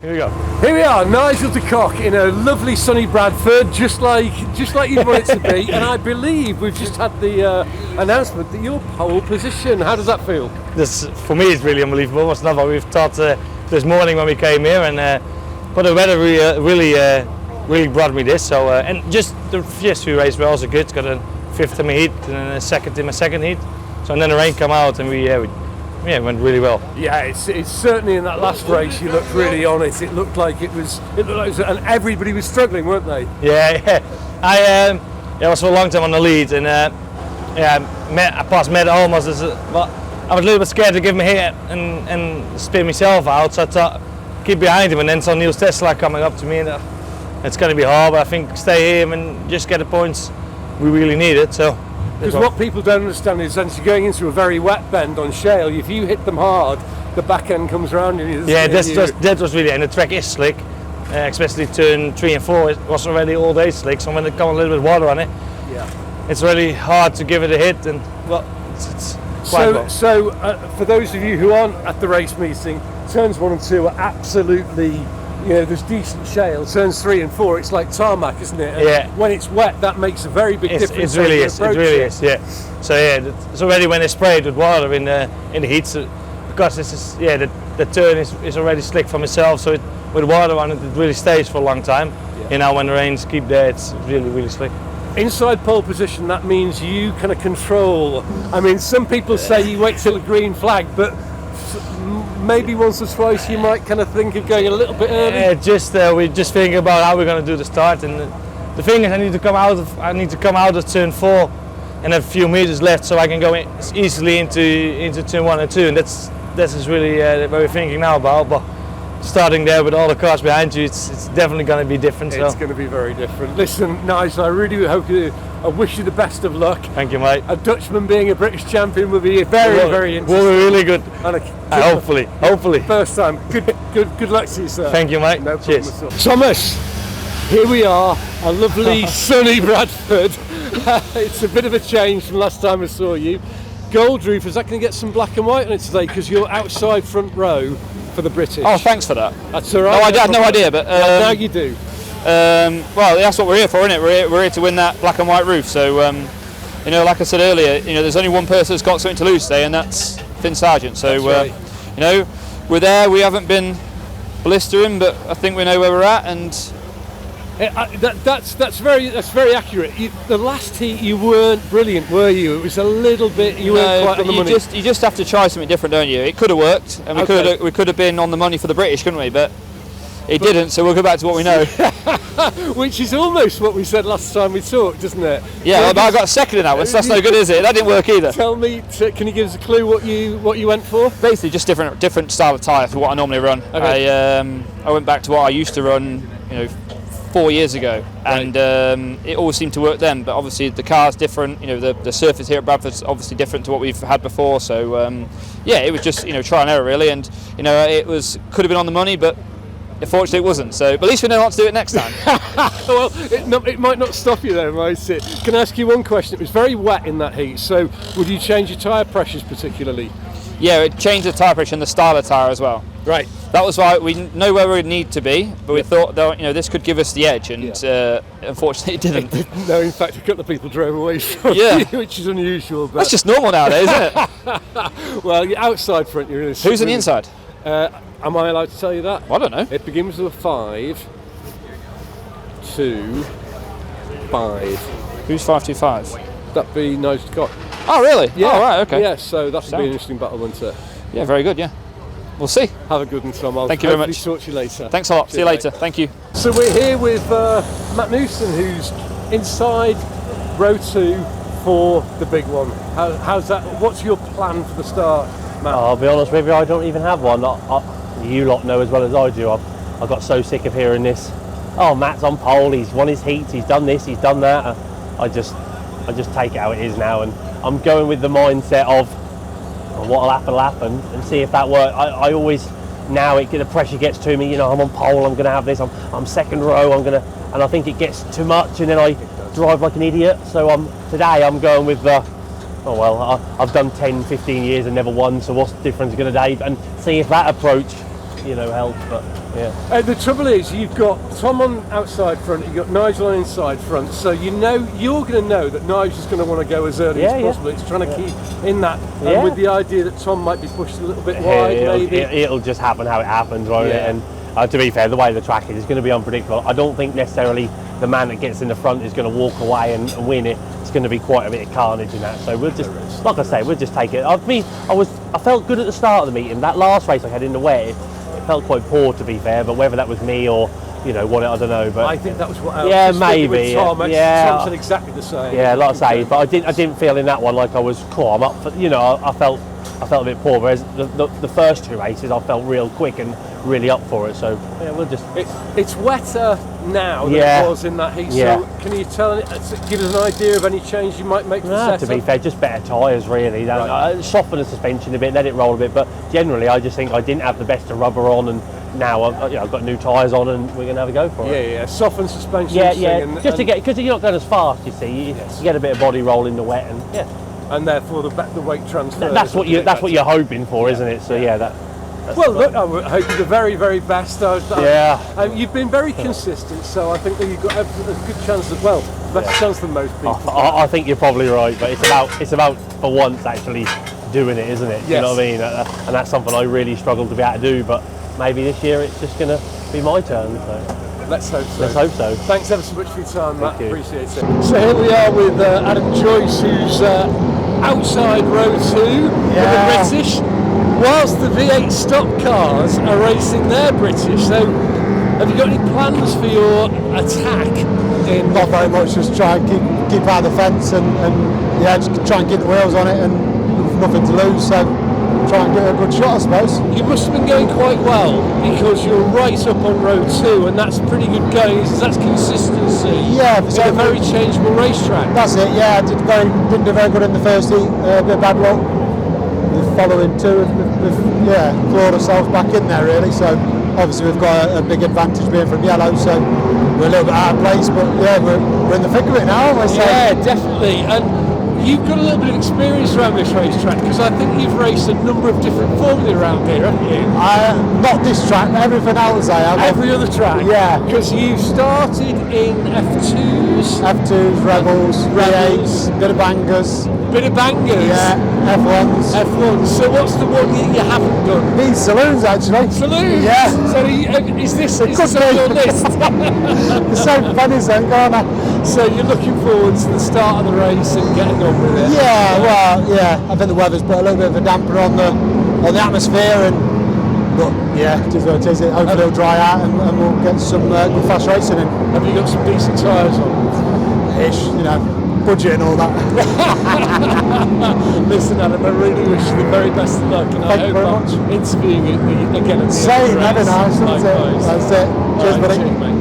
Here we go. Here we are, Nigel The Cock in a lovely sunny Bradford, just like you'd want it to be. And I believe we've just had the announcement that you're pole position. How does that feel? This, for me, is really unbelievable. It's not what we've thought this morning when we came here, and but the weather really brought me this. So and just the first few races were also good. Got a fifth in my heat and then a second in my second heat. So and then the rain came out and we went really well. Yeah, it's certainly in that last race you looked really on it. It looked like it was, and everybody was struggling, weren't they? Yeah. I was for a long time on the lead, and I passed Matt almost. But I was a little bit scared to give him a hit and spin myself out. So I thought keep behind him, and then saw Niels Tesla coming up to me, and it's going to be hard. But I think stay here and just get the points we really needed. So. Because what people don't understand is that you're going into a very wet bend on shale. If you hit them hard, the back end comes around you. Yeah, that was really, and the track is slick, especially turn 3 and 4. It was already all day slick, so when there comes a little bit of water on it, it's really hard to give it a hit. And well, it's quite well. So for those of you who aren't at the race meeting, turns 1 and 2 are absolutely. There's decent shale. Turns 3 and 4, it's like tarmac, isn't it? And yeah. When it's wet, that makes a very big difference. It really is. Yeah. So it's already when they sprayed with water in the heat, so because this is the turn is already slick from itself. So with water on it, it really stays for a long time. Yeah. When the rains keep there, it's really slick. Inside pole position, that means you kind of control. I mean, some people say you wait till a green flag, but maybe once or twice you might kind of think of going a little bit early. Yeah, we're just thinking about how we're going to do the start, and the thing is I need to come out of turn 4 and have a few meters left so I can go easily into turn 1 and 2, and that's really what we're thinking now about. But starting there with all the cars behind you, it's definitely going to be different. It's going to be very different. Listen, Nigel, I really I wish you the best of luck. Thank you, mate. A Dutchman being a British champion will be very interesting. Will be really good. Hopefully. First time. Good luck to you, sir. Thank you, mate. No Cheers. problem at all. Thomas, here we are, a lovely sunny Bradford. It's a bit of a change from last time I saw you. Gold roof, is that going to get some black and white on it today? Because you're outside front row for the British. Oh, thank for that. That's all right. No, I had no idea, but now you do. Well, that's what we're here for, isn't it? We're here to win that black and white roof. So, like I said earlier, there's only one person that's got something to lose today, and that's Finn Sargent. So, right. We're there. We haven't been blistering, but I think we know where we're at, and that's very accurate. The last heat you weren't brilliant, were you? It was a little bit. You weren't quite on the money. You just have to try something different, don't you? It could have worked, and we could have been on the money for the British, couldn't we? But it didn't. So we'll go back to what we know. Which is almost what we said last time we talked, doesn't it? Yeah, but I got second in that one, so that's no good, is it? That didn't work either. Tell me, can you give us a clue what you went for? Basically, just different style of tyre for what I normally run. Okay. I went back to what I used to run, 4 years ago, and it always seemed to work then. But obviously, the car's different. The surface here at Bradford's obviously different to what we've had before. So it was just trial and error really, and it could have been on the money, but. Unfortunately, it wasn't. So, but at least we know not to do it next time. Well, it might not stop you though, might it? Can I ask you one question? It was very wet in that heat. So, would you change your tyre pressures particularly? Yeah, it changed the tyre pressure and the style of tyre as well. Right. That was why we know where we need to be, but we thought that this could give us the edge, and unfortunately, it didn't. It didn't. No, in fact, a couple of people drove away from you, which is unusual. But that's just normal nowadays, isn't it? Well, you're outside front. You're in a Who's on the inside? Am I allowed to tell you that? I don't know. It begins with a 5, 2, 5. Who's 525? That'd be Nigel The Cock. Oh, really? Yeah. Oh, right, okay. Yeah, so that'll be an interesting battle, won't it? Yeah, very good, yeah. We'll see. Have a good one, Tom. Thank you very much. Talk to you later. Thanks a lot. Cheers, see you later. Mate. Thank you. So we're here with Matt Newson, who's inside row 2 for the big one. How's that? What's your plan for the start, Matt? I'll be honest with you, I don't even have one. You lot know as well as I do. I got so sick of hearing this. Oh, Matt's on pole. He's won his heats. He's done this. He's done that. I just take it how it is now, and I'm going with the mindset of what'll happen, and see if that works. I always now the pressure gets to me. I'm on pole. I'm going to have this. I'm second row. and I think it gets too much, and then I drive like an idiot. So today I'm going with the. Oh well, I've done 10, 15 years and never won, so what's the difference going to be? And see if that approach helps. But yeah. The trouble is, you've got Tom on outside front, you've got Nigel on inside front, so you're going to know that Nigel's going to want to go as early as possible. It's trying to keep in that, and with the idea that Tom might be pushed a little bit wide, maybe. It'll just happen how it happens, won't it? And to be fair, the way the track is, it's going to be unpredictable. I don't think necessarily the man that gets in the front is going to walk away and win it. It's going to be quite a bit of carnage in that. So we'll just, like I say, we'll just take it. I felt good at the start of the meeting. That last race I had in the wet, it felt quite poor, to be fair. But whether that was me or what, I don't know. But I think that was what else. Yeah, maybe. Tom said exactly the same. Yeah, like I say, but I didn't feel in that one like I was cool. I'm up for, I felt a bit poor. Whereas the first two races, I felt real quick and really up for it. So yeah, we'll just. It's wetter now than it was in that heat. So can you give us an idea of any change you might make to the setup? To be fair, just better tyres really. Soften the suspension a bit, let it roll a bit. But generally, I just think I didn't have the best of rubber on, and now I've got new tyres on, and we're going to have a go for it. Yeah. Soften suspension. Just to get, because you're not going as fast. You see, you get a bit of body roll in the wet, and and therefore the weight transfer. That's what you're hoping for, isn't it? So look, I hope you the very, very best. You've been very consistent, so I think that you've got a good chance as well. Better chance than most people. I think you're probably right, but it's about for once actually doing it, isn't it? Yes. You know what I mean? And that's something I really struggled to be able to do. But maybe this year it's just going to be my turn. So. Let's hope so. Let's hope so. Thanks ever so much for your time, Matt. Thank you. Appreciate it. So here we are with Adam Joyce, who's outside row 2 with the British, whilst the V8 stock cars are racing their British. So have you got any plans for your attack? Not very much, just try and keep out of the fence and just try and get the wheels on it, and nothing to lose, so try and get a good shot, I suppose. You must have been going quite well, because you're right up on row 2, and that's pretty good going. That's consistency. Yeah, it's a very changeable racetrack. That's it. Yeah, I didn't do very good in the first heat. A bit of bad luck. The following two, clawed ourselves back in there really. So obviously we've got a big advantage being from yellow. So we're a little bit out of place, but we're in the thick of it now, aren't we? So, yeah, definitely. And you've got a little bit of experience around this racetrack, because I think you've raced a number of different formula around here, haven't you? Not this track, but everything else I have. Every other track? Yeah. Because you started in F2s? F2s, Rebels, V8s, bit of bangers. Bit of bangers? Yeah, F1s. F1s. So what's the one that you haven't done? These saloons, actually. Saloons? Yeah. So is this on your list? It's so funny, so go on. So you're looking forward to the start of the race and getting on with it? Yeah, I think the weather's put a little bit of a damper on the atmosphere, but it is what it is. Hopefully it'll dry out and we'll get some good fast racing in. Have you got some decent tyres on? Ish, budget and all that. Listen, Adam, I really wish you the very best of luck, and Thank you very much. Interviewing you again at the Say end of the never race. nice, that's it. Cheers, buddy. Cheers, mate.